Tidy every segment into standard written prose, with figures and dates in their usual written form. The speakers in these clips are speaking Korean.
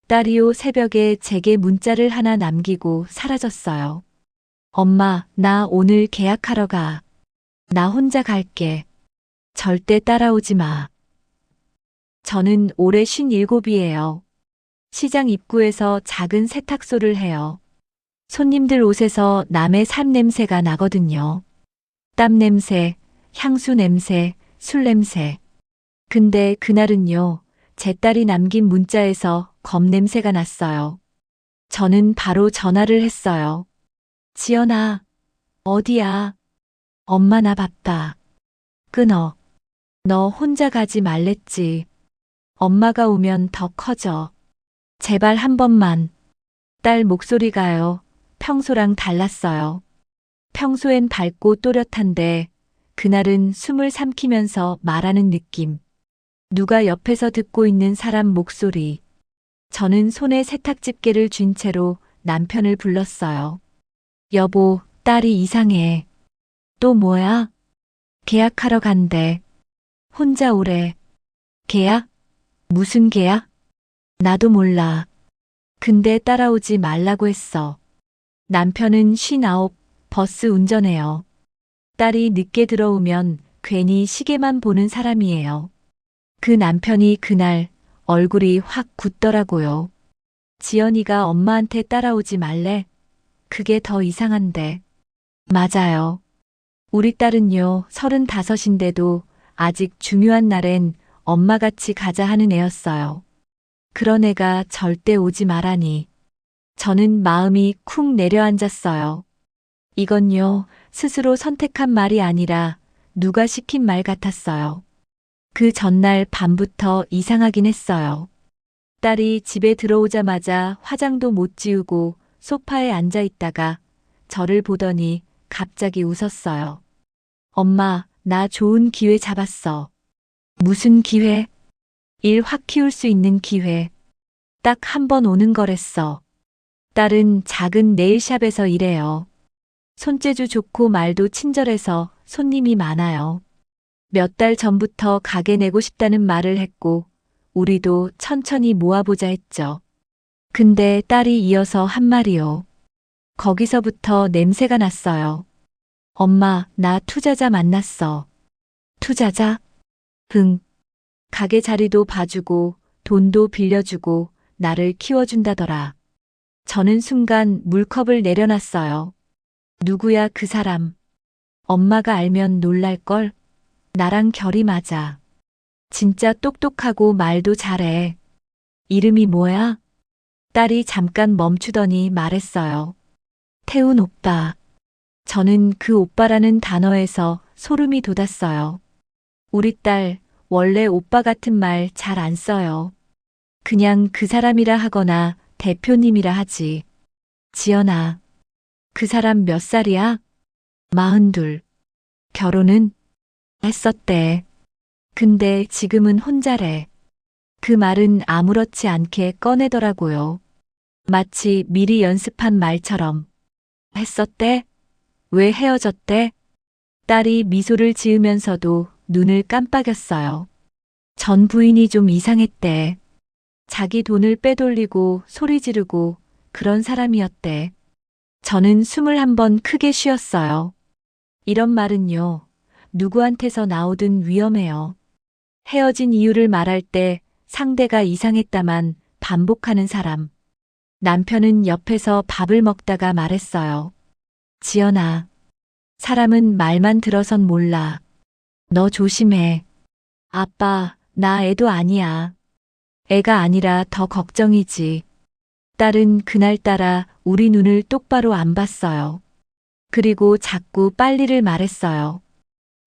딸이요 새벽에 제게 문자를 하나 남기고 사라졌어요. 엄마, 나 오늘 계약하러 가. 나 혼자 갈게. 절대 따라오지 마. 저는 올해 57이에요. 시장 입구에서 작은 세탁소를 해요. 손님들 옷에서 남의 삶 냄새가 나거든요. 땀 냄새, 향수 냄새, 술 냄새. 근데 그날은요, 제 딸이 남긴 문자에서 검 냄새가 났어요. 저는 바로 전화를 했어요. 지연아, 어디야? 엄마 나 바빠. 끊어. 너 혼자 가지 말랬지. 엄마가 오면 더 커져. 제발 한 번만. 딸 목소리가요. 평소랑 달랐어요. 평소엔 밝고 또렷한데 그날은 숨을 삼키면서 말하는 느낌. 누가 옆에서 듣고 있는 사람 목소리. 저는 손에 세탁집게를 쥔 채로 남편을 불렀어요. 여보, 딸이 이상해. 또 뭐야? 계약하러 간대. 혼자 오래. 계약? 무슨 계약? 나도 몰라. 근데 따라오지 말라고 했어. 남편은 59, 버스 운전해요. 딸이 늦게 들어오면 괜히 시계만 보는 사람이에요. 그 남편이 그날 얼굴이 확 굳더라고요. 지연이가 엄마한테 따라오지 말래? 그게 더 이상한데. 맞아요. 우리 딸은요, 35인데도 아직 중요한 날엔 엄마같이 가자 하는 애였어요. 그런 애가 절대 오지 말라니. 저는 마음이 쿵 내려앉았어요. 이건요, 스스로 선택한 말이 아니라 누가 시킨 말 같았어요. 그 전날 밤부터 이상하긴 했어요. 딸이 집에 들어오자마자 화장도 못 지우고 소파에 앉아 있다가 저를 보더니 갑자기 웃었어요. 엄마, 나 좋은 기회 잡았어. 무슨 기회? 일 확 키울 수 있는 기회. 딱 한 번 오는 거랬어. 딸은 작은 네일샵에서 일해요. 손재주 좋고 말도 친절해서 손님이 많아요. 몇 달 전부터 가게 내고 싶다는 말을 했고, 우리도 천천히 모아보자 했죠. 근데 딸이 이어서 한 말이요. 거기서부터 냄새가 났어요. 엄마, 나 투자자 만났어. 투자자? 흥. 가게 자리도 봐주고, 돈도 빌려주고, 나를 키워준다더라. 저는 순간 물컵을 내려놨어요. 누구야 그 사람? 엄마가 알면 놀랄걸? 나랑 결이 맞아. 진짜 똑똑하고 말도 잘해. 이름이 뭐야? 딸이 잠깐 멈추더니 말했어요. 태훈 오빠. 저는 그 오빠라는 단어에서 소름이 돋았어요. 우리 딸 원래 오빠 같은 말 잘 안 써요. 그냥 그 사람이라 하거나 대표님이라 하지. 지연아. 그 사람 몇 살이야? 42. 결혼은? 했었대. 근데 지금은 혼자래. 그 말은 아무렇지 않게 꺼내더라고요. 마치 미리 연습한 말처럼. 했었대? 왜 헤어졌대? 딸이 미소를 지으면서도 눈을 깜빡였어요. 전 부인이 좀 이상했대. 자기 돈을 빼돌리고 소리 지르고 그런 사람이었대. 저는 숨을 한 번 크게 쉬었어요. 이런 말은요, 누구한테서 나오든 위험해요. 헤어진 이유를 말할 때 상대가 이상했다만 반복하는 사람. 남편은 옆에서 밥을 먹다가 말했어요. 지연아, 사람은 말만 들어선 몰라. 너 조심해. 아빠, 나 애도 아니야. 애가 아니라 더 걱정이지. 딸은 그날따라 우리 눈을 똑바로 안 봤어요. 그리고 자꾸 빨리를 말했어요.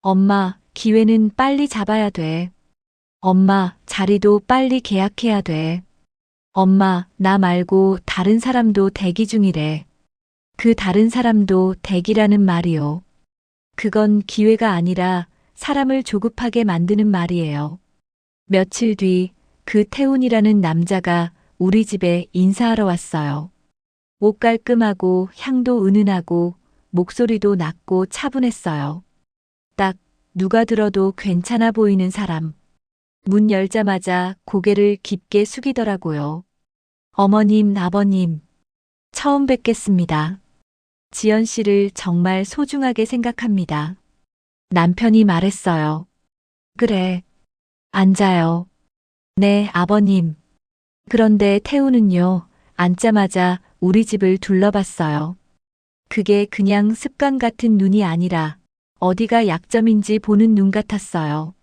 엄마, 기회는 빨리 잡아야 돼. 엄마, 자리도 빨리 계약해야 돼. 엄마, 나 말고 다른 사람도 대기 중이래. 그 다른 사람도 대기라는 말이요. 그건 기회가 아니라 사람을 조급하게 만드는 말이에요. 며칠 뒤 그 태훈이라는 남자가 우리 집에 인사하러 왔어요. 옷 깔끔하고 향도 은은하고 목소리도 낮고 차분했어요. 딱 누가 들어도 괜찮아 보이는 사람. 문 열자마자 고개를 깊게 숙이더라고요. 어머님, 아버님, 처음 뵙겠습니다. 지연 씨를 정말 소중하게 생각합니다. 남편이 말했어요. 그래, 앉아요. 네, 아버님. 그런데 태우는요, 앉자마자 우리 집을 둘러봤어요. 그게 그냥 습관 같은 눈이 아니라 어디가 약점인지 보는 눈 같았어요.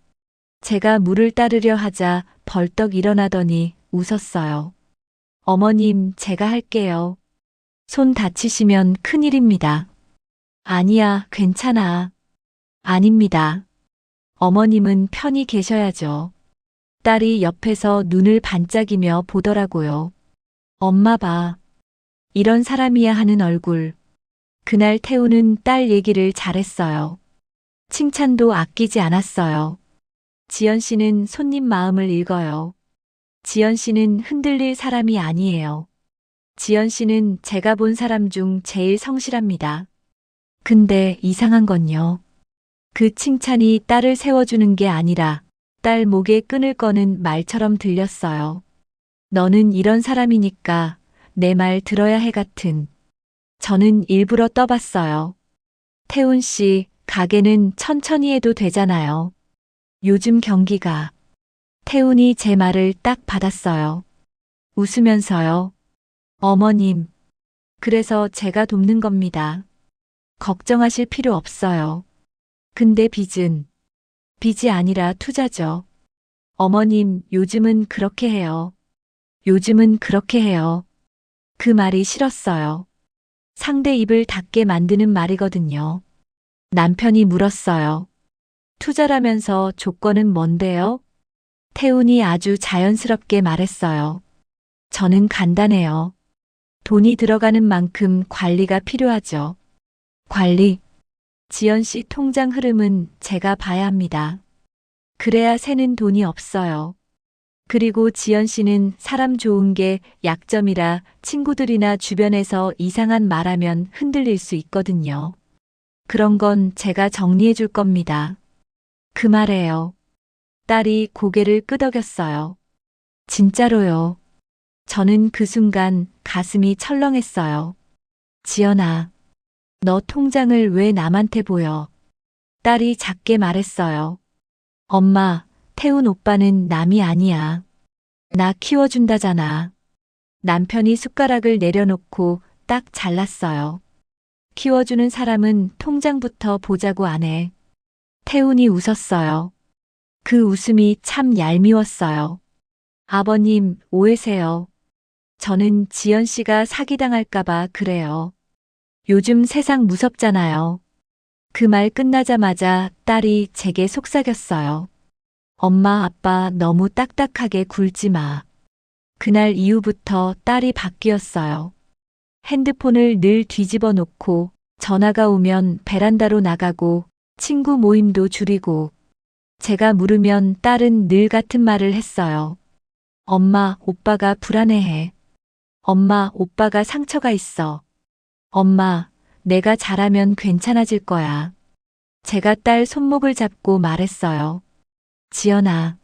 제가 물을 따르려 하자 벌떡 일어나더니 웃었어요. 어머님, 제가 할게요. 손 다치시면 큰일입니다. 아니야, 괜찮아. 아닙니다. 어머님은 편히 계셔야죠. 딸이 옆에서 눈을 반짝이며 보더라고요. 엄마 봐. 이런 사람이야 하는 얼굴. 그날 태우는 딸 얘기를 잘했어요. 칭찬도 아끼지 않았어요. 지연 씨는 손님 마음을 읽어요. 지연 씨는 흔들릴 사람이 아니에요. 지연 씨는 제가 본 사람 중 제일 성실합니다. 근데 이상한 건요. 그 칭찬이 딸을 세워주는 게 아니라 딸 목에 끈을 꺼는 말처럼 들렸어요. 너는 이런 사람이니까 내 말 들어야 해 같은. 저는 일부러 떠봤어요. 태훈 씨, 가게는 천천히 해도 되잖아요. 요즘 경기가. 태훈이 제 말을 딱 받았어요. 웃으면서요. 어머님, 그래서 제가 돕는 겁니다. 걱정하실 필요 없어요. 근데 빚이 아니라 투자죠. 어머님, 요즘은 그렇게 해요. 요즘은 그렇게 해요. 그 말이 싫었어요. 상대 입을 닫게 만드는 말이거든요. 남편이 물었어요. 투자라면서 조건은 뭔데요? 태훈이 아주 자연스럽게 말했어요. 저는 간단해요. 돈이 들어가는 만큼 관리가 필요하죠. 관리. 지연 씨 통장 흐름은 제가 봐야 합니다. 그래야 새는 돈이 없어요. 그리고 지연 씨는 사람 좋은 게 약점이라 친구들이나 주변에서 이상한 말하면 흔들릴 수 있거든요. 그런 건 제가 정리해 줄 겁니다. 그 말에요. 딸이 고개를 끄덕였어요. 진짜로요. 저는 그 순간 가슴이 철렁했어요. 지연아, 너 통장을 왜 남한테 보여? 딸이 작게 말했어요. 엄마, 태훈 오빠는 남이 아니야. 나 키워준다잖아. 남편이 숟가락을 내려놓고 딱 잘랐어요. 키워주는 사람은 통장부터 보자고 안 해. 태훈이 웃었어요. 그 웃음이 참 얄미웠어요. 아버님, 오해세요. 저는 지연 씨가 사기당할까봐 그래요. 요즘 세상 무섭잖아요. 그 말 끝나자마자 딸이 제게 속삭였어요. 엄마, 아빠 너무 딱딱하게 굴지 마. 그날 이후부터 딸이 바뀌었어요. 핸드폰을 늘 뒤집어 놓고 전화가 오면 베란다로 나가고 친구 모임도 줄이고 제가 물으면 딸은 늘 같은 말을 했어요. 엄마, 오빠가 불안해해. 엄마, 오빠가 상처가 있어. 엄마, 내가 잘하면 괜찮아질 거야. 제가 딸 손목을 잡고 말했어요. 지연아,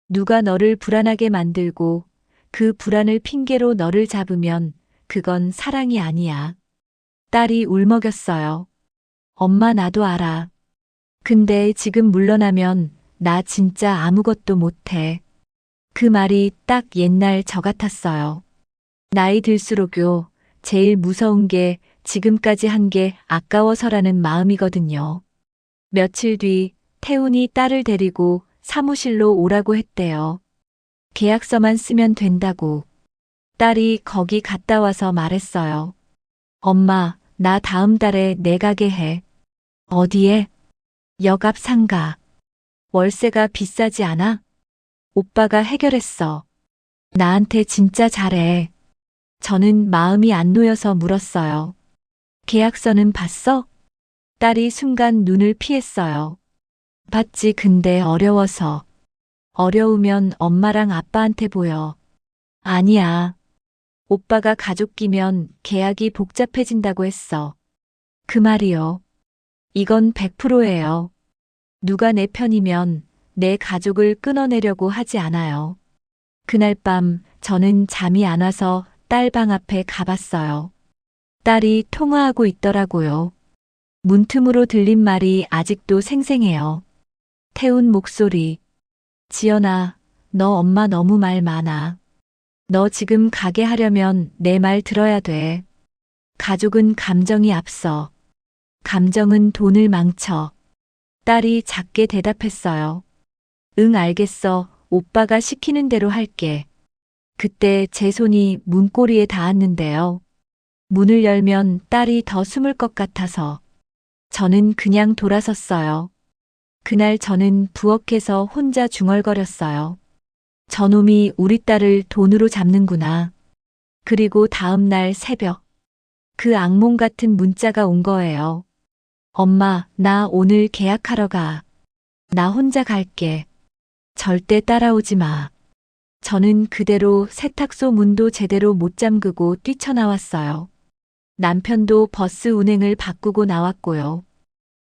누가 너를 불안하게 만들고 그 불안을 핑계로 너를 잡으면 그건 사랑이 아니야. 딸이 울먹였어요. 엄마, 나도 알아. 근데 지금 물러나면 나 진짜 아무것도 못해. 그 말이 딱 옛날 저 같았어요. 나이 들수록요, 제일 무서운 게 지금까지 한 게 아까워서라는 마음이거든요. 며칠 뒤 태훈이 딸을 데리고 사무실로 오라고 했대요. 계약서만 쓰면 된다고. 딸이 거기 갔다 와서 말했어요. 엄마, 나 다음 달에 내 가게 해. 어디에? 역 앞 상가. 월세가 비싸지 않아? 오빠가 해결했어. 나한테 진짜 잘해. 저는 마음이 안 놓여서 물었어요. 계약서는 봤어? 딸이 순간 눈을 피했어요. 봤지, 근데 어려워서. 어려우면 엄마랑 아빠한테 보여. 아니야. 오빠가 가족 끼면 계약이 복잡해진다고 했어. 그 말이요. 이건 100%예요. 누가 내 편이면 내 가족을 끊어내려고 하지 않아요. 그날 밤 저는 잠이 안 와서 딸 방 앞에 가봤어요. 딸이 통화하고 있더라고요. 문틈으로 들린 말이 아직도 생생해요. 태운 목소리. 지연아, 너 엄마 너무 말 많아. 너 지금 가게 하려면 내 말 들어야 돼. 가족은 감정이 앞서. 감정은 돈을 망쳐. 딸이 작게 대답했어요. 응, 알겠어. 오빠가 시키는 대로 할게. 그때 제 손이 문고리에 닿았는데요. 문을 열면 딸이 더 숨을 것 같아서 저는 그냥 돌아섰어요. 그날 저는 부엌에서 혼자 중얼거렸어요. 저놈이 우리 딸을 돈으로 잡는구나. 그리고 다음 날 새벽, 그 악몽 같은 문자가 온 거예요. 엄마, 나 오늘 계약하러 가. 나 혼자 갈게. 절대 따라오지 마. 저는 그대로 세탁소 문도 제대로 못 잠그고 뛰쳐나왔어요. 남편도 버스 운행을 바꾸고 나왔고요.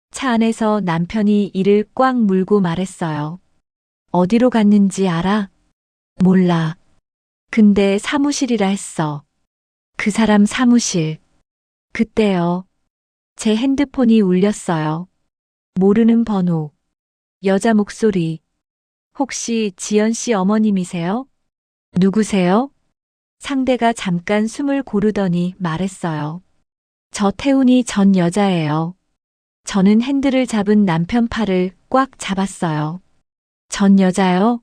차 안에서 남편이 이를 꽉 물고 말했어요. 어디로 갔는지 알아? 몰라. 근데 사무실이라 했어. 그 사람 사무실. 그때요. 제 핸드폰이 울렸어요. 모르는 번호. 여자 목소리. 혹시 지연 씨 어머님이세요? 누구세요? 상대가 잠깐 숨을 고르더니 말했어요. 저 태훈이 전 여자예요. 저는 핸들을 잡은 남편 팔을 꽉 잡았어요. 전 여자요?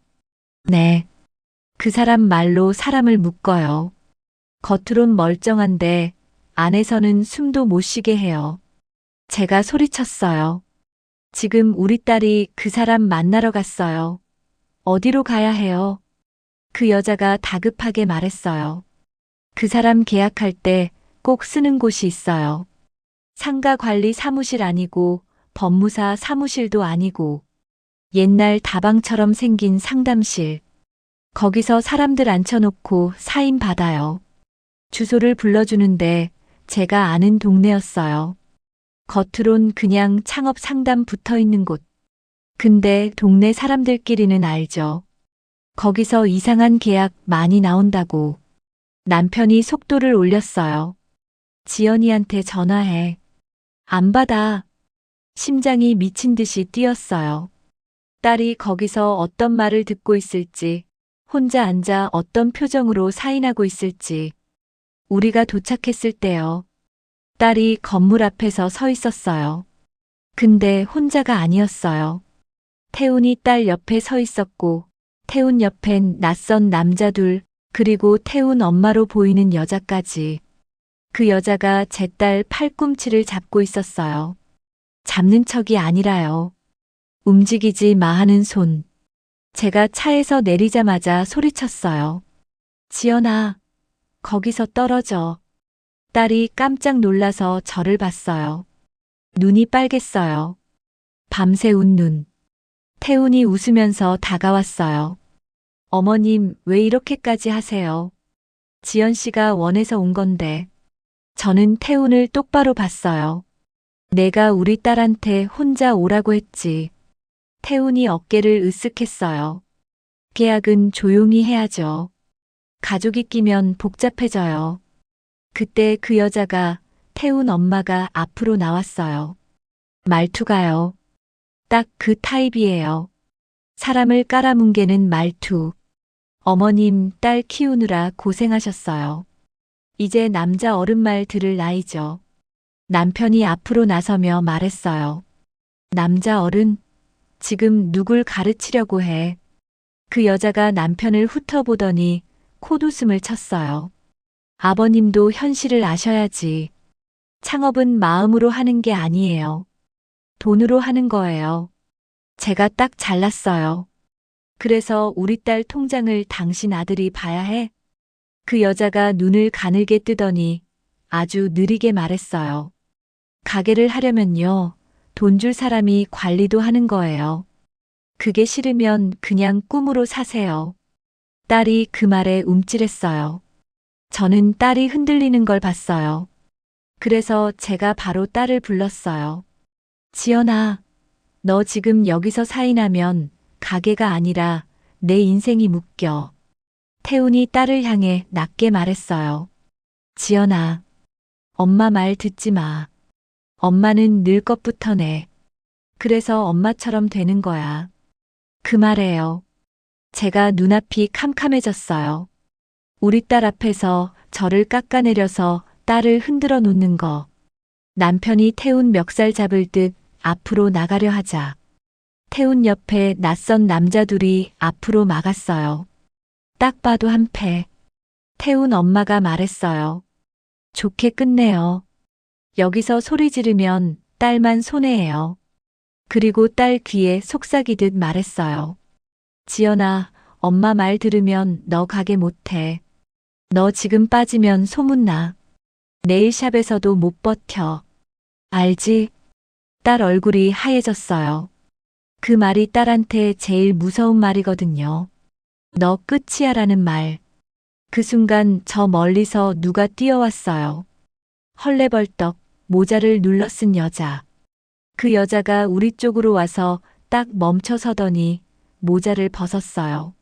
네. 그 사람 말로 사람을 묶어요. 겉으론 멀쩡한데 안에서는 숨도 못 쉬게 해요. 제가 소리쳤어요. 지금 우리 딸이 그 사람 만나러 갔어요. 어디로 가야 해요? 그 여자가 다급하게 말했어요. 그 사람 계약할 때 꼭 쓰는 곳이 있어요. 상가 관리 사무실 아니고 법무사 사무실도 아니고 옛날 다방처럼 생긴 상담실. 거기서 사람들 앉혀놓고 사인 받아요. 주소를 불러주는데 제가 아는 동네였어요. 겉으론 그냥 창업 상담 붙어 있는 곳. 근데 동네 사람들끼리는 알죠. 거기서 이상한 계약 많이 나온다고. 남편이 속도를 올렸어요. 지연이한테 전화해. 안 받아. 심장이 미친 듯이 뛰었어요. 딸이 거기서 어떤 말을 듣고 있을지, 혼자 앉아 어떤 표정으로 사인하고 있을지. 우리가 도착했을 때요. 딸이 건물 앞에서 서 있었어요. 근데 혼자가 아니었어요. 태훈이 딸 옆에 서 있었고, 태훈 옆엔 낯선 남자 둘, 그리고 태훈 엄마로 보이는 여자까지. 그 여자가 제 딸 팔꿈치를 잡고 있었어요. 잡는 척이 아니라요. 움직이지 마 하는 손. 제가 차에서 내리자마자 소리쳤어요. 지연아, 거기서 떨어져. 딸이 깜짝 놀라서 저를 봤어요. 눈이 빨갰어요. 밤새 운 눈. 태훈이 웃으면서 다가왔어요. 어머님, 왜 이렇게까지 하세요? 지연 씨가 원해서 온 건데. 저는 태훈을 똑바로 봤어요. 내가 우리 딸한테 혼자 오라고 했지. 태훈이 어깨를 으쓱했어요. 계약은 조용히 해야죠. 가족이 끼면 복잡해져요. 그때 그 여자가 태훈 엄마가 앞으로 나왔어요. 말투가요. 딱 그 타입이에요. 사람을 깔아뭉개는 말투. 어머님, 딸 키우느라 고생하셨어요. 이제 남자 어른 말 들을 나이죠. 남편이 앞으로 나서며 말했어요. 남자 어른? 지금 누굴 가르치려고 해? 그 여자가 남편을 훑어보더니 콧웃음을 쳤어요. 아버님도 현실을 아셔야지. 창업은 마음으로 하는 게 아니에요. 돈으로 하는 거예요. 제가 딱 잘났어요. 그래서 우리 딸 통장을 당신 아들이 봐야 해? 그 여자가 눈을 가늘게 뜨더니 아주 느리게 말했어요. 가게를 하려면요. 돈 줄 사람이 관리도 하는 거예요. 그게 싫으면 그냥 꿈으로 사세요. 딸이 그 말에 움찔했어요. 저는 딸이 흔들리는 걸 봤어요. 그래서 제가 바로 딸을 불렀어요. 지연아, 너 지금 여기서 사인하면 가게가 아니라 내 인생이 묶여. 태훈이 딸을 향해 낮게 말했어요. 지연아, 엄마 말 듣지 마. 엄마는 늘 것부터 내. 그래서 엄마처럼 되는 거야. 그 말에요. 제가 눈앞이 캄캄해졌어요. 우리 딸 앞에서 저를 깎아내려서 딸을 흔들어 놓는 거. 남편이 태훈 멱살 잡을 듯 앞으로 나가려 하자. 태훈 옆에 낯선 남자 둘이 앞으로 막았어요. 딱 봐도 한패. 태훈 엄마가 말했어요. 좋게 끝내요. 여기서 소리 지르면 딸만 손해예요. 그리고 딸 귀에 속삭이듯 말했어요. 지연아, 엄마 말 들으면 너 가게 못해. 너 지금 빠지면 소문나. 네일샵에서도 못 버텨. 알지? 딸 얼굴이 하얘졌어요. 그 말이 딸한테 제일 무서운 말이거든요. 너 끝이야라는 말. 그 순간 저 멀리서 누가 뛰어왔어요. 헐레벌떡 모자를 눌러 쓴 여자. 그 여자가 우리 쪽으로 와서 딱 멈춰 서더니 모자를 벗었어요.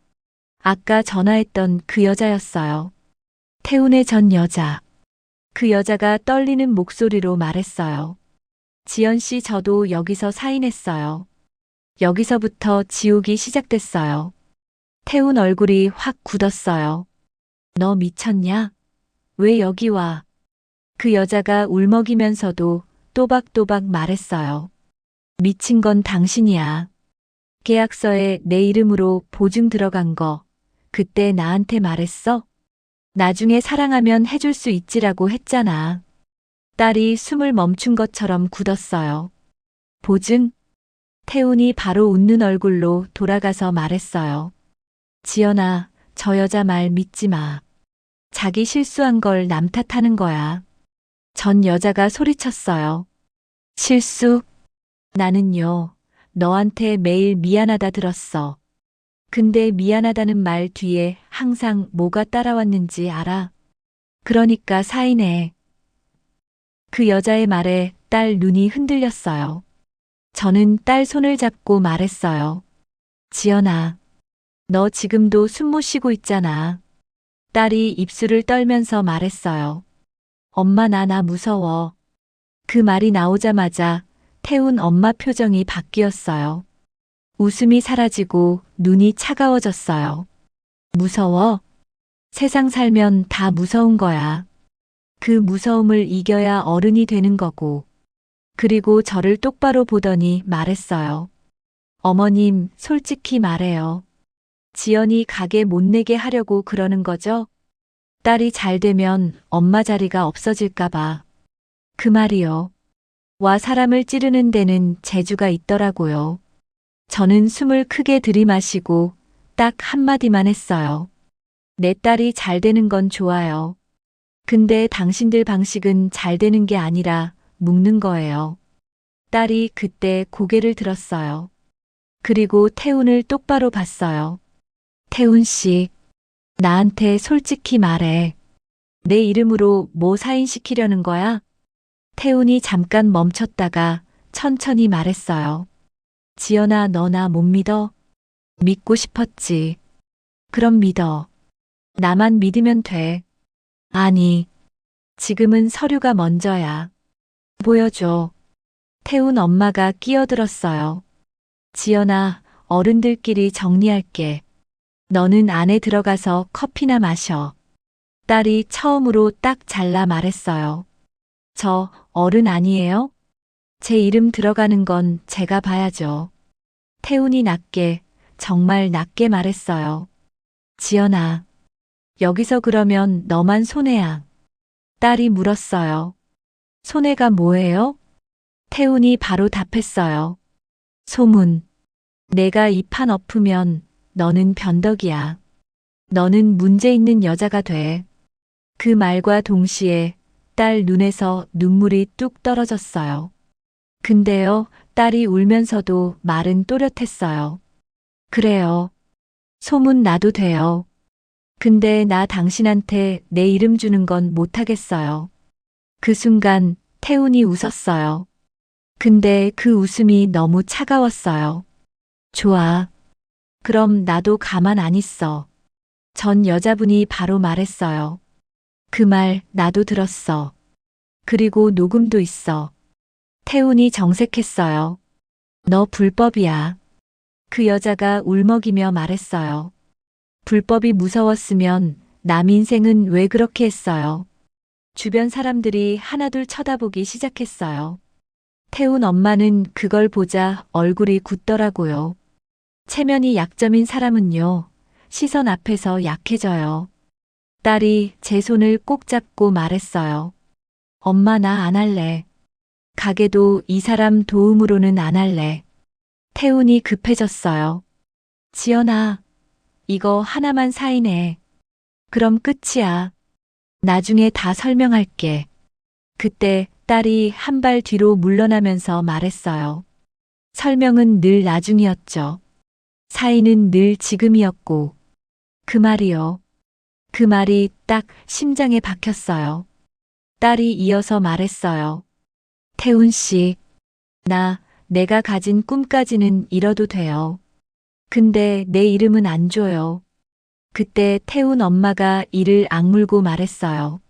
아까 전화했던 그 여자였어요. 태훈의 전 여자. 그 여자가 떨리는 목소리로 말했어요. 지연 씨, 저도 여기서 사인했어요. 여기서부터 지옥이 시작됐어요. 태훈 얼굴이 확 굳었어요. 너 미쳤냐? 왜 여기 와? 그 여자가 울먹이면서도 또박또박 말했어요. 미친 건 당신이야. 계약서에 내 이름으로 보증 들어간 거, 그때 나한테 말했어? 나중에 사랑하면 해줄 수 있지라고 했잖아. 딸이 숨을 멈춘 것처럼 굳었어요. 보증? 태훈이 바로 웃는 얼굴로 돌아가서 말했어요. 지연아, 저 여자 말 믿지 마. 자기 실수한 걸 남 탓하는 거야. 전 여자가 소리쳤어요. 실수? 나는요, 너한테 매일 미안하다 들었어. 근데 미안하다는 말 뒤에 항상 뭐가 따라왔는지 알아? 그러니까 사인해. 그 여자의 말에 딸 눈이 흔들렸어요. 저는 딸 손을 잡고 말했어요. 지연아, 너 지금도 숨 못 쉬고 있잖아. 딸이 입술을 떨면서 말했어요. 엄마 나 무서워. 그 말이 나오자마자 태훈 엄마 표정이 바뀌었어요. 웃음이 사라지고 눈이 차가워졌어요. 무서워? 세상 살면 다 무서운 거야. 그 무서움을 이겨야 어른이 되는 거고. 그리고 저를 똑바로 보더니 말했어요. 어머님, 솔직히 말해요. 지연이 가게 못 내게 하려고 그러는 거죠? 딸이 잘 되면 엄마 자리가 없어질까봐. 그 말이요. 와 사람을 찌르는 데는 재주가 있더라고요. 저는 숨을 크게 들이마시고 딱 한마디만 했어요. 내 딸이 잘 되는 건 좋아요. 근데 당신들 방식은 잘 되는 게 아니라 묶는 거예요. 딸이 그때 고개를 들었어요. 그리고 태훈을 똑바로 봤어요. 태훈 씨, 나한테 솔직히 말해. 내 이름으로 뭐 사인시키려는 거야? 태훈이 잠깐 멈췄다가 천천히 말했어요. 지연아, 너 나 못 믿어? 믿고 싶었지. 그럼 믿어. 나만 믿으면 돼. 아니, 지금은 서류가 먼저야. 보여줘. 태훈 엄마가 끼어들었어요. 지연아, 어른들끼리 정리할게. 너는 안에 들어가서 커피나 마셔. 딸이 처음으로 딱 잘라 말했어요. 저 어른 아니에요? 제 이름 들어가는 건 제가 봐야죠. 태훈이 낮게, 정말 낮게 말했어요. 지연아, 여기서 그러면 너만 손해야. 딸이 물었어요. 손해가 뭐예요? 태훈이 바로 답했어요. 소문. 내가 이 판 엎으면 너는 변덕이야. 너는 문제 있는 여자가 돼. 그 말과 동시에 딸 눈에서 눈물이 뚝 떨어졌어요. 근데요, 딸이 울면서도 말은 또렷했어요. 그래요. 소문 나도 돼요. 근데 나 당신한테 내 이름 주는 건 못하겠어요. 그 순간 태훈이 웃었어요. 근데 그 웃음이 너무 차가웠어요. 좋아. 그럼 나도 가만 안 있어. 전 여자분이 바로 말했어요. 그 말 나도 들었어. 그리고 녹음도 있어. 태훈이 정색했어요. 너 불법이야. 그 여자가 울먹이며 말했어요. 불법이 무서웠으면 남 인생은 왜 그렇게 했어요. 주변 사람들이 하나둘 쳐다보기 시작했어요. 태훈 엄마는 그걸 보자 얼굴이 굳더라고요. 체면이 약점인 사람은요, 시선 앞에서 약해져요. 딸이 제 손을 꼭 잡고 말했어요. 엄마 나 안 할래. 가게도 이 사람 도움으로는 안 할래. 태훈이 급해졌어요. 지연아, 이거 하나만 사인해. 그럼 끝이야. 나중에 다 설명할게. 그때 딸이 한 발 뒤로 물러나면서 말했어요. 설명은 늘 나중이었죠. 사인은 늘 지금이었고. 그 말이요. 그 말이 딱 심장에 박혔어요. 딸이 이어서 말했어요. 태훈 씨, 내가 가진 꿈까지는 이뤄도 돼요. 근데 내 이름은 안 줘요. 그때 태훈 엄마가 이를 악물고 말했어요.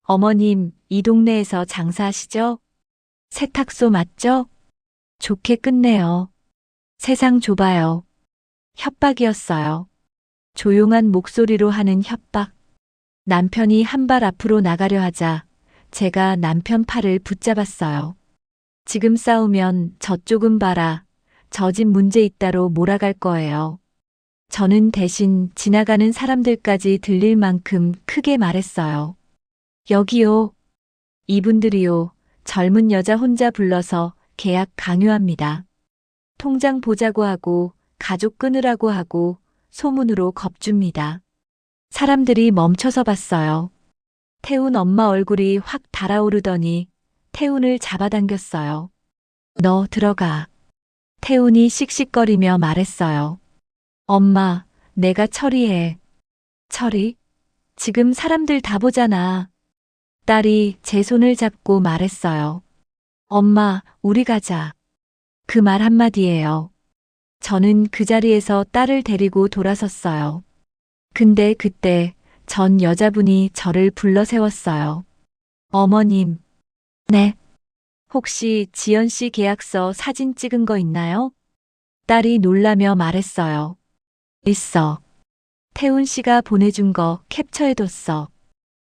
어머님, 이 동네에서 장사하시죠? 세탁소 맞죠? 좋게 끝내요. 세상 좁아요. 협박이었어요. 조용한 목소리로 하는 협박. 남편이 한 발 앞으로 나가려 하자 제가 남편 팔을 붙잡았어요. 지금 싸우면 저쪽은 봐라. 저 집 문제 있다로 몰아갈 거예요. 저는 대신 지나가는 사람들까지 들릴 만큼 크게 말했어요. 여기요. 이분들이요. 젊은 여자 혼자 불러서 계약 강요합니다. 통장 보자고 하고 가족 끊으라고 하고 소문으로 겁줍니다. 사람들이 멈춰서 봤어요. 태훈 엄마 얼굴이 확 달아오르더니 태훈을 잡아당겼어요. 너 들어가. 태훈이 씩씩거리며 말했어요. 엄마, 내가 처리해. 처리? 지금 사람들 다 보잖아. 딸이 제 손을 잡고 말했어요. 엄마, 우리 가자. 그 말 한마디예요. 저는 그 자리에서 딸을 데리고 돌아섰어요. 근데 그때 전 여자분이 저를 불러 세웠어요. 어머님. 네. 혹시 지연 씨 계약서 사진 찍은 거 있나요? 딸이 놀라며 말했어요. 있어. 태훈 씨가 보내준 거 캡처해뒀어.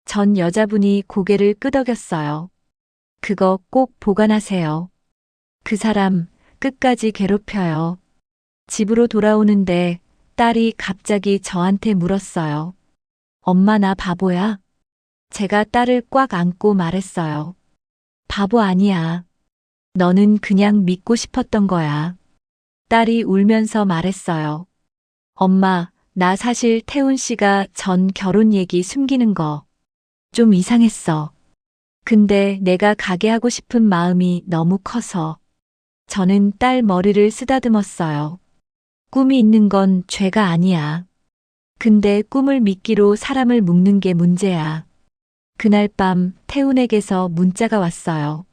전 여자분이 고개를 끄덕였어요. 그거 꼭 보관하세요. 그 사람 끝까지 괴롭혀요. 집으로 돌아오는데 딸이 갑자기 저한테 물었어요. 엄마 나 바보야? 제가 딸을 꽉 안고 말했어요. 바보 아니야. 너는 그냥 믿고 싶었던 거야. 딸이 울면서 말했어요. 엄마, 나 사실 태훈 씨가 전 결혼 얘기 숨기는 거 좀 이상했어. 근데 내가 가게 하고 싶은 마음이 너무 커서 저는 딸 머리를 쓰다듬었어요. 꿈이 있는 건 죄가 아니야. 근데 꿈을 미끼로 사람을 묶는 게 문제야. 그날 밤 태훈에게서 문자가 왔어요.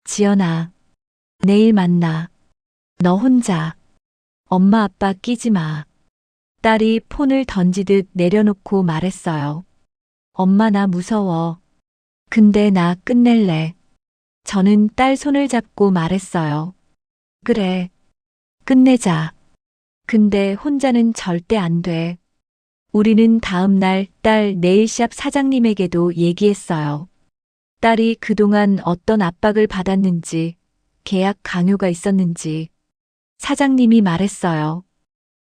지연아, 내일 만나. 너 혼자. 엄마 아빠 끼지 마. 딸이 폰을 던지듯 내려놓고 말했어요. 엄마 나 무서워. 근데 나 끝낼래. 저는 딸 손을 잡고 말했어요. 그래. 끝내자. 근데 혼자는 절대 안 돼. 우리는 다음 날 딸 네일샵 사장님에게도 얘기했어요. 딸이 그동안 어떤 압박을 받았는지, 계약 강요가 있었는지. 사장님이 말했어요.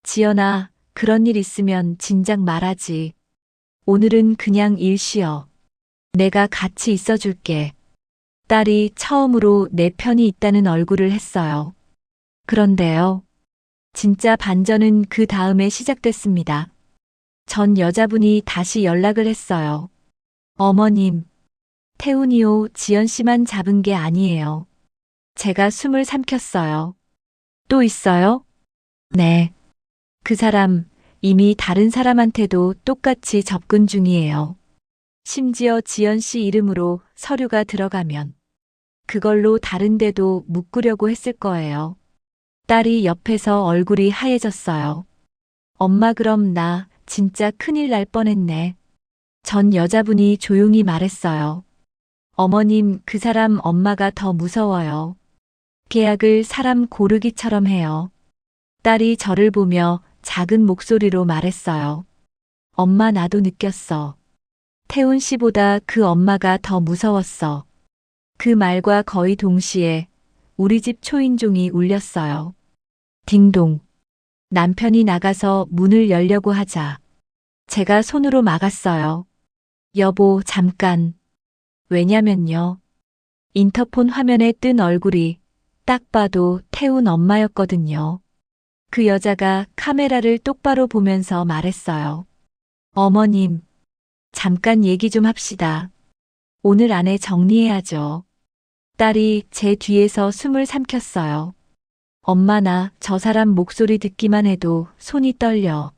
지연아, 그런 일 있으면 진작 말하지. 오늘은 그냥 일 쉬어. 내가 같이 있어줄게. 딸이 처음으로 내 편이 있다는 얼굴을 했어요. 그런데요. 진짜 반전은 그 다음에 시작됐습니다. 전 여자분이 다시 연락을 했어요. 어머님, 태훈이요, 지연 씨만 잡은 게 아니에요. 제가 숨을 삼켰어요. 또 있어요? 네. 그 사람 이미 다른 사람한테도 똑같이 접근 중이에요. 심지어 지연 씨 이름으로 서류가 들어가면 그걸로 다른 데도 묶으려고 했을 거예요. 딸이 옆에서 얼굴이 하얘졌어요. 엄마 그럼 나 진짜 큰일 날 뻔했네. 전 여자분이 조용히 말했어요. 어머님, 그 사람 엄마가 더 무서워요. 계약을 사람 고르기처럼 해요. 딸이 저를 보며 작은 목소리로 말했어요. 엄마, 나도 느꼈어. 태훈 씨보다 그 엄마가 더 무서웠어. 그 말과 거의 동시에 우리 집 초인종이 울렸어요. 딩동. 남편이 나가서 문을 열려고 하자 제가 손으로 막았어요. 여보, 잠깐. 왜냐면요. 인터폰 화면에 뜬 얼굴이 딱 봐도 태훈 엄마였거든요. 그 여자가 카메라를 똑바로 보면서 말했어요. 어머님, 잠깐 얘기 좀 합시다. 오늘 안에 정리해야죠. 딸이 제 뒤에서 숨을 삼켰어요. 엄마, 나 저 사람 목소리 듣기만 해도 손이 떨려.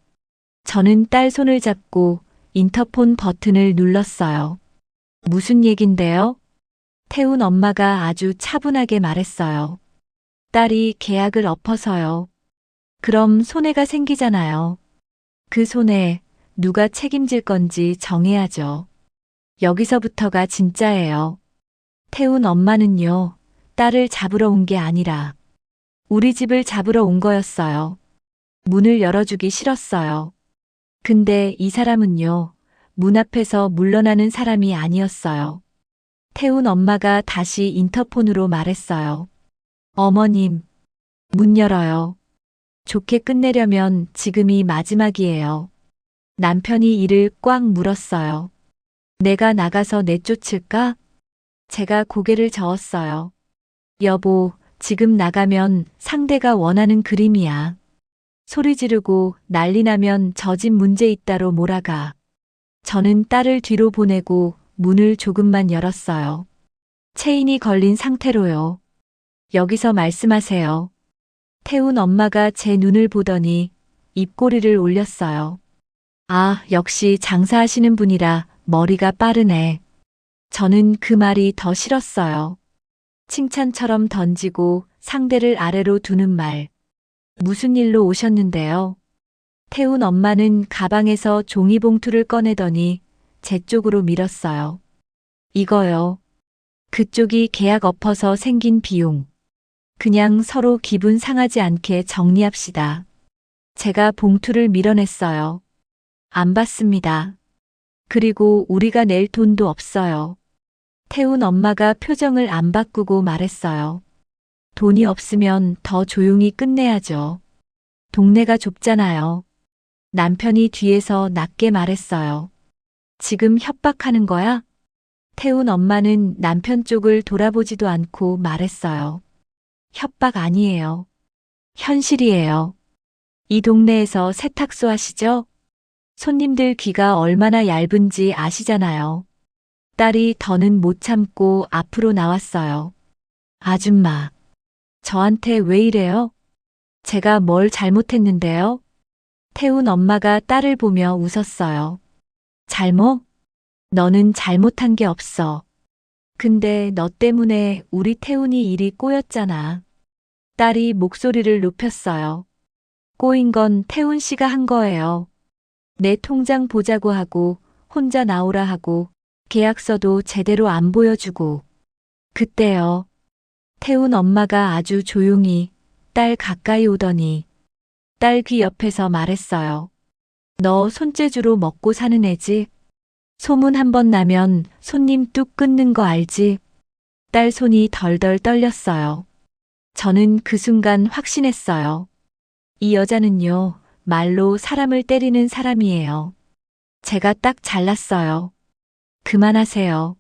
저는 딸 손을 잡고 인터폰 버튼을 눌렀어요. 무슨 얘긴데요? 태훈 엄마가 아주 차분하게 말했어요. 딸이 계약을 엎어서요. 그럼 손해가 생기잖아요. 그 손해 누가 책임질 건지 정해야죠. 여기서부터가 진짜예요. 태훈 엄마는요, 딸을 잡으러 온 게 아니라 우리 집을 잡으러 온 거였어요. 문을 열어주기 싫었어요. 근데 이 사람은요, 문 앞에서 물러나는 사람이 아니었어요. 태훈 엄마가 다시 인터폰으로 말했어요. 어머님, 문 열어요. 좋게 끝내려면 지금이 마지막이에요. 남편이 이를 꽉 물었어요. 내가 나가서 내쫓을까? 제가 고개를 저었어요. 여보, 지금 나가면 상대가 원하는 그림이야. 소리 지르고 난리 나면 저 집 문제 있다로 몰아가. 저는 딸을 뒤로 보내고 문을 조금만 열었어요. 체인이 걸린 상태로요. 여기서 말씀하세요. 태훈 엄마가 제 눈을 보더니 입꼬리를 올렸어요. 아, 역시 장사하시는 분이라 머리가 빠르네. 저는 그 말이 더 싫었어요. 칭찬처럼 던지고 상대를 아래로 두는 말. 무슨 일로 오셨는데요? 태훈 엄마는 가방에서 종이봉투를 꺼내더니 제 쪽으로 밀었어요. 이거요. 그쪽이 계약 엎어서 생긴 비용. 그냥 서로 기분 상하지 않게 정리합시다. 제가 봉투를 밀어냈어요. 안 받습니다. 그리고 우리가 낼 돈도 없어요. 태훈 엄마가 표정을 안 바꾸고 말했어요. 돈이 없으면 더 조용히 끝내야죠. 동네가 좁잖아요. 남편이 뒤에서 낮게 말했어요. 지금 협박하는 거야? 태훈 엄마는 남편 쪽을 돌아보지도 않고 말했어요. 협박 아니에요. 현실이에요. 이 동네에서 세탁소 하시죠? 손님들 귀가 얼마나 얇은지 아시잖아요. 딸이 더는 못 참고 앞으로 나왔어요. 아줌마, 저한테 왜 이래요? 제가 뭘 잘못했는데요? 태훈 엄마가 딸을 보며 웃었어요. 잘못? 너는 잘못한 게 없어. 근데 너 때문에 우리 태훈이 일이 꼬였잖아. 딸이 목소리를 높였어요. 꼬인 건 태훈 씨가 한 거예요. 내 통장 보자고 하고 혼자 나오라 하고 계약서도 제대로 안 보여주고. 그때요. 태훈 엄마가 아주 조용히 딸 가까이 오더니 딸 귀 옆에서 말했어요. 너 손재주로 먹고 사는 애지? 소문 한 번 나면 손님 뚝 끊는 거 알지? 딸 손이 덜덜 떨렸어요. 저는 그 순간 확신했어요. 이 여자는요, 말로 사람을 때리는 사람이에요. 제가 딱 잘났어요. 그만하세요.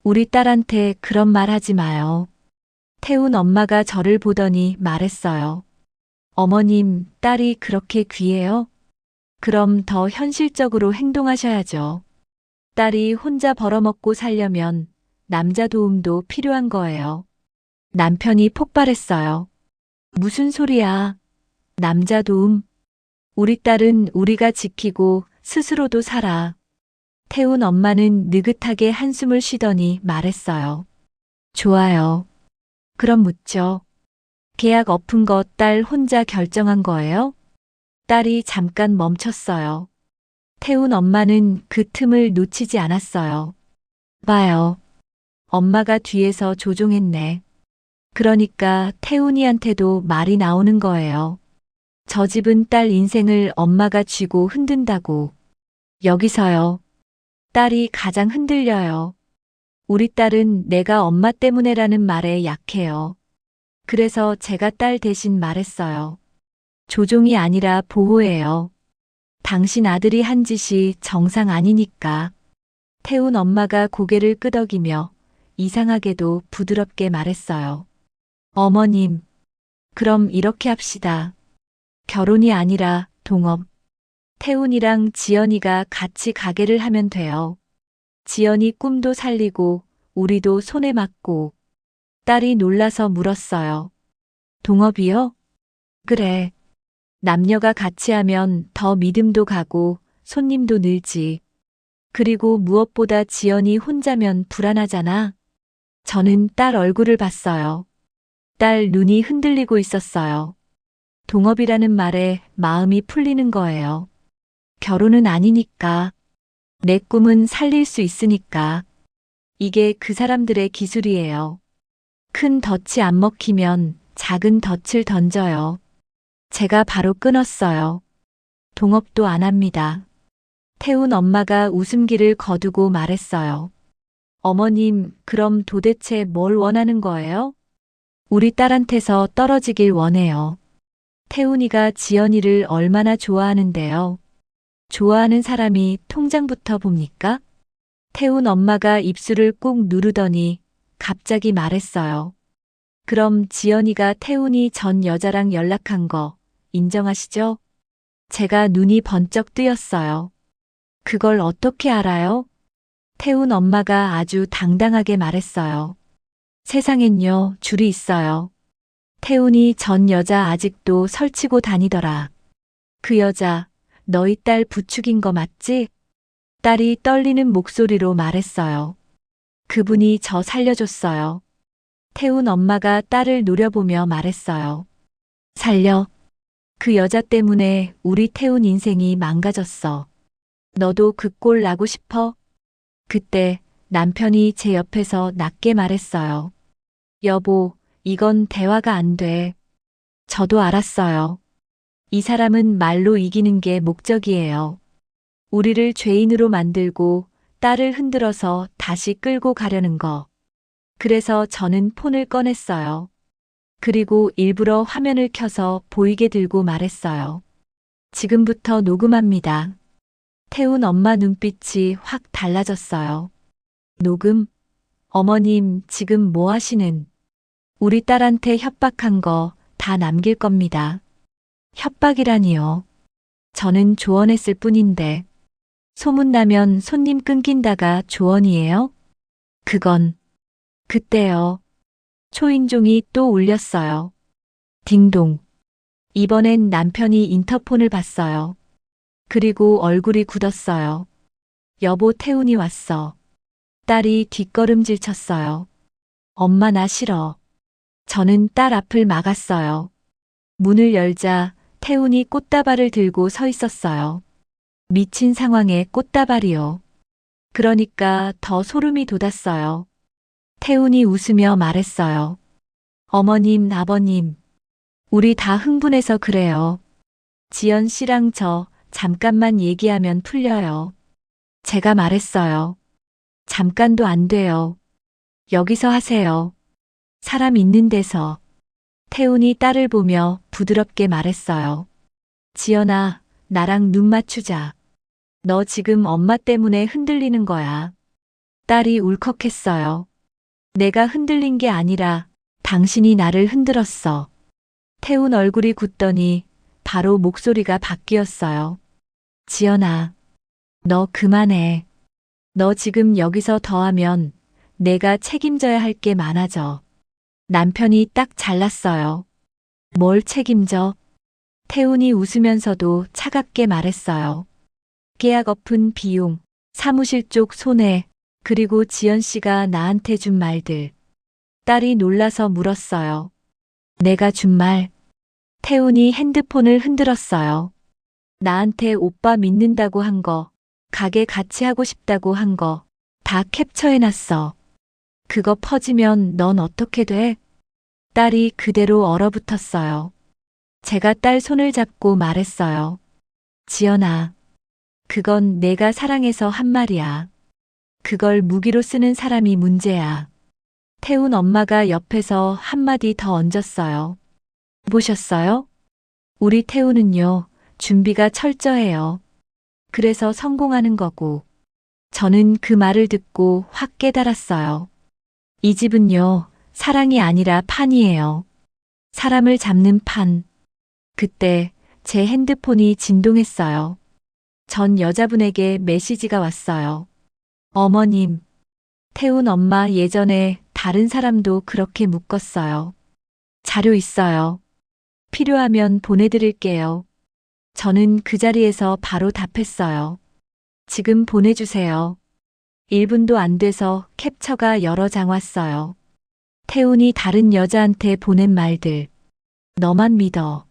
우리 딸한테 그런 말 하지 마요. 태훈 엄마가 저를 보더니 말했어요. 어머님, 딸이 그렇게 귀해요? 그럼 더 현실적으로 행동하셔야죠. 딸이 혼자 벌어먹고 살려면 남자 도움도 필요한 거예요. 남편이 폭발했어요. 무슨 소리야? 남자 도움? 우리 딸은 우리가 지키고 스스로도 살아. 태훈 엄마는 느긋하게 한숨을 쉬더니 말했어요. 좋아요. 그럼 묻죠. 계약 엎은 거 딸 혼자 결정한 거예요? 딸이 잠깐 멈췄어요. 태훈 엄마는 그 틈을 놓치지 않았어요. 봐요. 엄마가 뒤에서 조종했네. 그러니까 태훈이한테도 말이 나오는 거예요. 저 집은 딸 인생을 엄마가 쥐고 흔든다고. 여기서요. 딸이 가장 흔들려요. 우리 딸은 내가 엄마 때문에라는 말에 약해요. 그래서 제가 딸 대신 말했어요. 조종이 아니라 보호예요. 당신 아들이 한 짓이 정상 아니니까. 태훈 엄마가 고개를 끄덕이며 이상하게도 부드럽게 말했어요. 어머님, 그럼 이렇게 합시다. 결혼이 아니라 동업. 태훈이랑 지연이가 같이 가게를 하면 돼요. 지연이 꿈도 살리고 우리도 손에 맞고. 딸이 놀라서 물었어요. 동업이요? 그래. 남녀가 같이 하면 더 믿음도 가고 손님도 늘지. 그리고 무엇보다 지연이 혼자면 불안하잖아. 저는 딸 얼굴을 봤어요. 딸 눈이 흔들리고 있었어요. 동업이라는 말에 마음이 풀리는 거예요. 결혼은 아니니까. 내 꿈은 살릴 수 있으니까. 이게 그 사람들의 기술이에요. 큰 덫이 안 먹히면 작은 덫을 던져요. 제가 바로 끊었어요. 동업도 안 합니다. 태훈 엄마가 웃음기를 거두고 말했어요. 어머님, 그럼 도대체 뭘 원하는 거예요? 우리 딸한테서 떨어지길 원해요. 태훈이가 지연이를 얼마나 좋아하는데요. 좋아하는 사람이 통장부터 봅니까? 태훈 엄마가 입술을 꾹 누르더니 갑자기 말했어요. 그럼 지연이가 태훈이 전 여자랑 연락한 거 인정하시죠? 제가 눈이 번쩍 뜨였어요. 그걸 어떻게 알아요? 태훈 엄마가 아주 당당하게 말했어요. 세상엔요, 줄이 있어요. 태훈이 전 여자 아직도 설치고 다니더라. 그 여자, 너희 딸 부축인 거 맞지? 딸이 떨리는 목소리로 말했어요. 그분이 저 살려줬어요. 태훈 엄마가 딸을 노려보며 말했어요. 살려. 그 여자 때문에 우리 태훈 인생이 망가졌어. 너도 그 꼴 나고 싶어? 그때 남편이 제 옆에서 낮게 말했어요. 여보, 이건 대화가 안 돼. 저도 알았어요. 이 사람은 말로 이기는 게 목적이에요. 우리를 죄인으로 만들고 딸을 흔들어서 다시 끌고 가려는 거. 그래서 저는 폰을 꺼냈어요. 그리고 일부러 화면을 켜서 보이게 들고 말했어요. 지금부터 녹음합니다. 태훈 엄마 눈빛이 확 달라졌어요. 녹음? 어머님, 지금 뭐 하시는? 우리 딸한테 협박한 거 다 남길 겁니다. 협박이라니요. 저는 조언했을 뿐인데. 소문나면 손님 끊긴다가 조언이에요? 그건. 그때요. 초인종이 또 울렸어요. 딩동. 이번엔 남편이 인터폰을 봤어요. 그리고 얼굴이 굳었어요. 여보, 태훈이 왔어. 딸이 뒷걸음질 쳤어요. 엄마, 나 싫어. 저는 딸 앞을 막았어요. 문을 열자 태훈이 꽃다발을 들고 서 있었어요. 미친 상황에 꽃다발이요. 그러니까 더 소름이 돋았어요. 태훈이 웃으며 말했어요. 어머님, 아버님, 우리 다 흥분해서 그래요. 지연 씨랑 저 잠깐만 얘기하면 풀려요. 제가 말했어요. 잠깐도 안 돼요. 여기서 하세요. 사람 있는 데서. 태훈이 딸을 보며 부드럽게 말했어요. 지연아, 나랑 눈 맞추자. 너 지금 엄마 때문에 흔들리는 거야. 딸이 울컥했어요. 내가 흔들린 게 아니라 당신이 나를 흔들었어. 태훈 얼굴이 굳더니 바로 목소리가 바뀌었어요. 지연아, 너 그만해. 너 지금 여기서 더 하면 내가 책임져야 할 게 많아져. 남편이 딱 잘랐어요. 뭘 책임져? 태훈이 웃으면서도 차갑게 말했어요. 계약 엎은 비용, 사무실 쪽 손해, 그리고 지연 씨가 나한테 준 말들. 딸이 놀라서 물었어요. 내가 준 말. 태훈이 핸드폰을 흔들었어요. 나한테 오빠 믿는다고 한 거, 가게 같이 하고 싶다고 한 거, 다 캡처해놨어. 그거 퍼지면 넌 어떻게 돼? 딸이 그대로 얼어붙었어요. 제가 딸 손을 잡고 말했어요. 지연아, 그건 내가 사랑해서 한 말이야. 그걸 무기로 쓰는 사람이 문제야. 태훈 엄마가 옆에서 한마디 더 얹었어요. 보셨어요? 우리 태훈은요, 준비가 철저해요. 그래서 성공하는 거고. 저는 그 말을 듣고 확 깨달았어요. 이 집은요, 사랑이 아니라 판이에요. 사람을 잡는 판. 그때 제 핸드폰이 진동했어요. 전 여자분에게 메시지가 왔어요. 어머님, 태훈 엄마 예전에 다른 사람도 그렇게 묶었어요. 자료 있어요. 필요하면 보내드릴게요. 저는 그 자리에서 바로 답했어요. 지금 보내주세요. 1분도 안 돼서 캡처가 여러 장 왔어요. 태훈이 다른 여자한테 보낸 말들. 너만 믿어.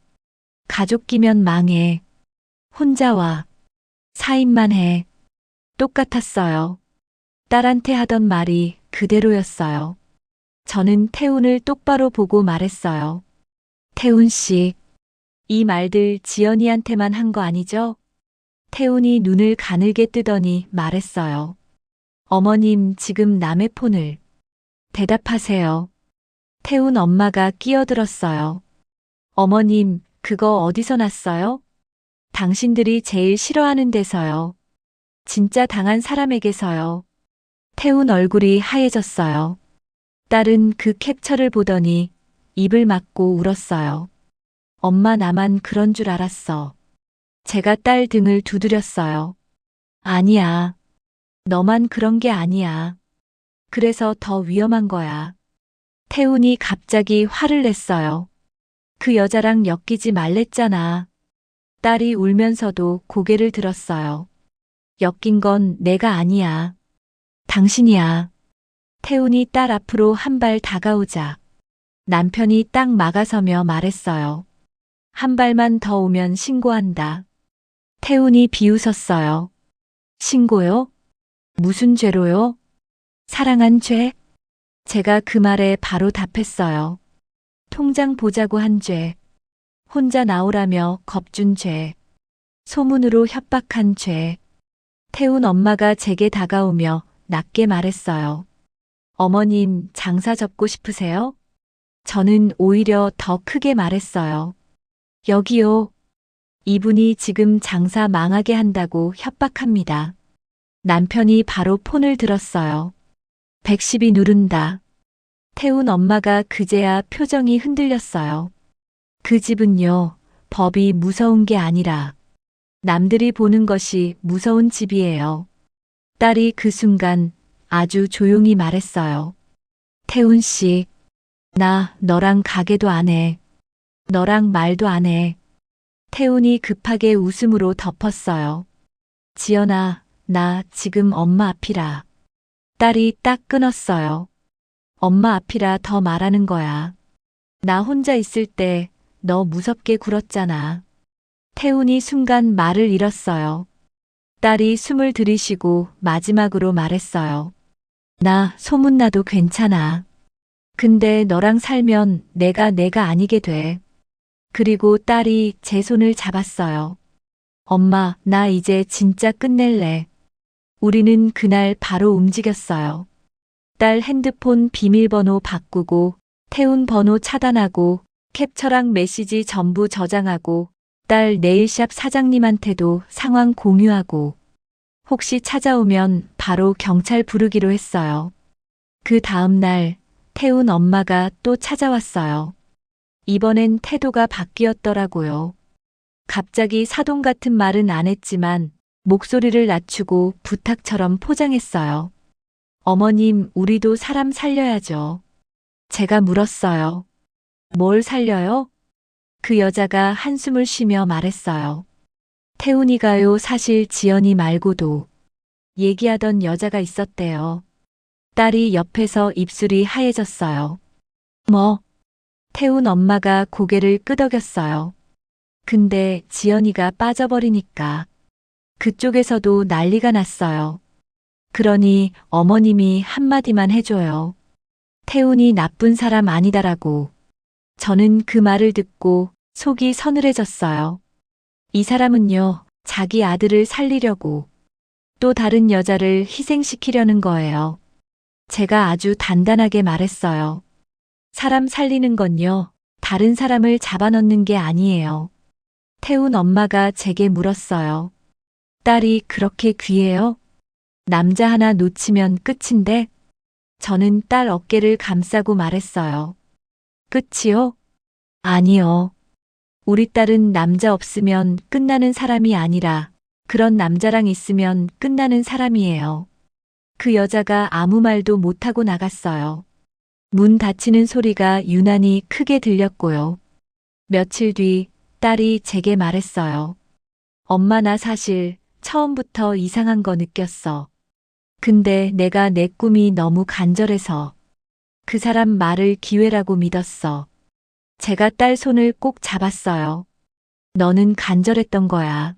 가족 끼면 망해. 혼자 와. 사인만 해. 똑같았어요. 딸한테 하던 말이 그대로였어요. 저는 태훈을 똑바로 보고 말했어요. 태훈 씨, 이 말들 지연이한테만 한 거 아니죠? 태훈이 눈을 가늘게 뜨더니 말했어요. 어머님, 지금 남의 폰을. 대답하세요. 태훈 엄마가 끼어들었어요. 어머님, 그거 어디서 났어요? 당신들이 제일 싫어하는 데서요. 진짜 당한 사람에게서요. 태훈 얼굴이 하얘졌어요. 딸은 그 캡처를 보더니 입을 막고 울었어요. 엄마, 나만 그런 줄 알았어. 제가 딸 등을 두드렸어요. 아니야. 너만 그런 게 아니야. 그래서 더 위험한 거야. 태훈이 갑자기 화를 냈어요. 그 여자랑 엮이지 말랬잖아. 딸이 울면서도 고개를 들었어요. 엮인 건 내가 아니야. 당신이야. 태훈이 딸 앞으로 한 발 다가오자 남편이 딱 막아서며 말했어요. 한 발만 더 오면 신고한다. 태훈이 비웃었어요. 신고요? 무슨 죄로요? 사랑한 죄? 제가 그 말에 바로 답했어요. 통장 보자고 한 죄. 혼자 나오라며 겁준 죄. 소문으로 협박한 죄. 태훈 엄마가 제게 다가오며 낮게 말했어요. 어머님, 장사 접고 싶으세요? 저는 오히려 더 크게 말했어요. 여기요. 이분이 지금 장사 망하게 한다고 협박합니다. 남편이 바로 폰을 들었어요. 110이 누른다. 태훈 엄마가 그제야 표정이 흔들렸어요. 그 집은요, 법이 무서운 게 아니라 남들이 보는 것이 무서운 집이에요. 딸이 그 순간 아주 조용히 말했어요. 태훈 씨, 나 너랑 가게도 안 해. 너랑 말도 안 해. 태훈이 급하게 웃음으로 덮었어요. 지연아, 나 지금 엄마 앞이라. 딸이 딱 끊었어요. 엄마 앞이라 더 말하는 거야. 나 혼자 있을 때 너 무섭게 굴었잖아. 태훈이 순간 말을 잃었어요. 딸이 숨을 들이쉬고 마지막으로 말했어요. 나 소문나도 괜찮아. 근데 너랑 살면 내가 아니게 돼. 그리고 딸이 제 손을 잡았어요. 엄마, 나 이제 진짜 끝낼래. 우리는 그날 바로 움직였어요. 딸 핸드폰 비밀번호 바꾸고, 태훈 번호 차단하고, 캡처랑 메시지 전부 저장하고, 딸 네일샵 사장님한테도 상황 공유하고, 혹시 찾아오면 바로 경찰 부르기로 했어요. 그 다음 날, 태훈 엄마가 또 찾아왔어요. 이번엔 태도가 바뀌었더라고요. 갑자기 사돈 같은 말은 안 했지만, 목소리를 낮추고 부탁처럼 포장했어요. 어머님, 우리도 사람 살려야죠. 제가 물었어요. 뭘 살려요? 그 여자가 한숨을 쉬며 말했어요. 태훈이가요, 사실 지연이 말고도 얘기하던 여자가 있었대요. 딸이 옆에서 입술이 하얘졌어요. 뭐? 태훈 엄마가 고개를 끄덕였어요. 근데 지연이가 빠져버리니까 그쪽에서도 난리가 났어요. 그러니 어머님이 한마디만 해줘요. 태훈이 나쁜 사람 아니다라고. 저는 그 말을 듣고 속이 서늘해졌어요. 이 사람은요, 자기 아들을 살리려고 또 다른 여자를 희생시키려는 거예요. 제가 아주 단단하게 말했어요. 사람 살리는 건요, 다른 사람을 잡아넣는 게 아니에요. 태훈 엄마가 제게 물었어요. 딸이 그렇게 귀해요? 남자 하나 놓치면 끝인데? 저는 딸 어깨를 감싸고 말했어요. 끝이요? 아니요. 우리 딸은 남자 없으면 끝나는 사람이 아니라 그런 남자랑 있으면 끝나는 사람이에요. 그 여자가 아무 말도 못하고 나갔어요. 문 닫히는 소리가 유난히 크게 들렸고요. 며칠 뒤 딸이 제게 말했어요. 엄마 나 사실 처음부터 이상한 거 느꼈어. 근데 내가 내 꿈이 너무 간절해서 그 사람 말을 기회라고 믿었어. 제가 딸 손을 꼭 잡았어요. 너는 간절했던 거야.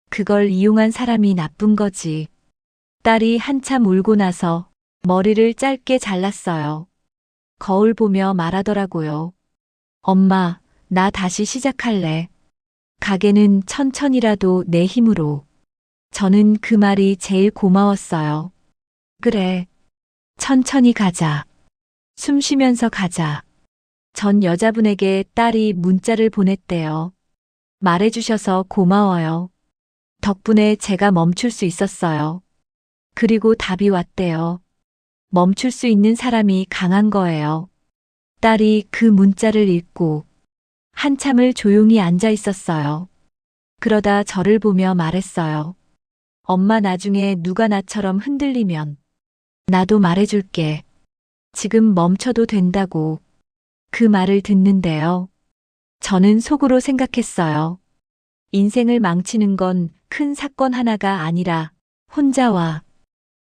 그걸 이용한 사람이 나쁜 거지. 딸이 한참 울고 나서 머리를 짧게 잘랐어요. 거울 보며 말하더라고요. 엄마, 나 다시 시작할래. 가게는 천천히라도 내 힘으로. 저는 그 말이 제일 고마웠어요. 그래. 천천히 가자. 숨 쉬면서 가자. 전 여자분에게 딸이 문자를 보냈대요. 말해주셔서 고마워요. 덕분에 제가 멈출 수 있었어요. 그리고 답이 왔대요. 멈출 수 있는 사람이 강한 거예요. 딸이 그 문자를 읽고 한참을 조용히 앉아 있었어요. 그러다 저를 보며 말했어요. 엄마 나중에 누가 나처럼 흔들리면 나도 말해줄게. 지금 멈춰도 된다고. 그 말을 듣는데요. 저는 속으로 생각했어요. 인생을 망치는 건 큰 사건 하나가 아니라 혼자와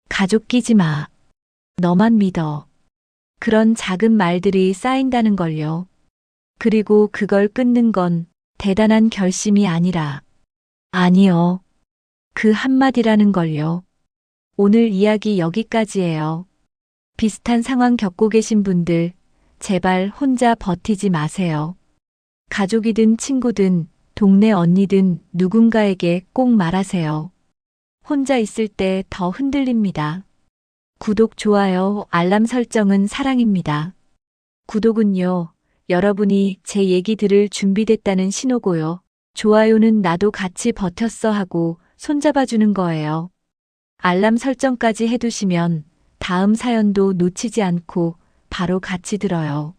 가족 끼지 마. 너만 믿어. 그런 작은 말들이 쌓인다는 걸요. 그리고 그걸 끊는 건 대단한 결심이 아니라 아니요. 그 한마디라는 걸요. 오늘 이야기 여기까지예요. 비슷한 상황 겪고 계신 분들 제발 혼자 버티지 마세요. 가족이든 친구든 동네 언니든 누군가에게 꼭 말하세요. 혼자 있을 때 더 흔들립니다. 구독, 좋아요, 알람 설정은 사랑입니다. 구독은요, 여러분이 제 얘기 들을 준비됐다는 신호고요. 좋아요는 나도 같이 버텼어 하고 손잡아주는 거예요. 알람 설정까지 해두시면 다음 사연도 놓치지 않고 바로 같이 들어요.